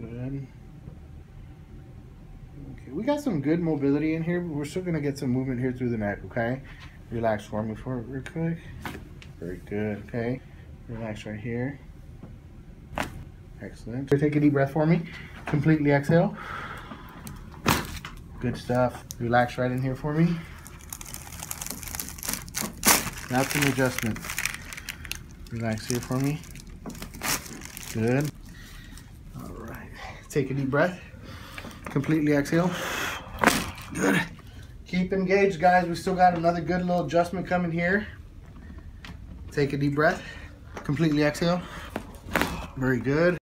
Good. Okay, we got some good mobility in here, but we're still gonna get some movement here through the neck, okay? Relax for me for it real quick. Very good, okay? Relax right here. Excellent. So take a deep breath for me. Completely exhale. Good stuff. Relax right in here for me. That's an adjustment. Relax here for me. Good. All right. Take a deep breath. Completely exhale. Good. Keep engaged, guys. We still got another good little adjustment coming here. Take a deep breath. Completely exhale. Very good.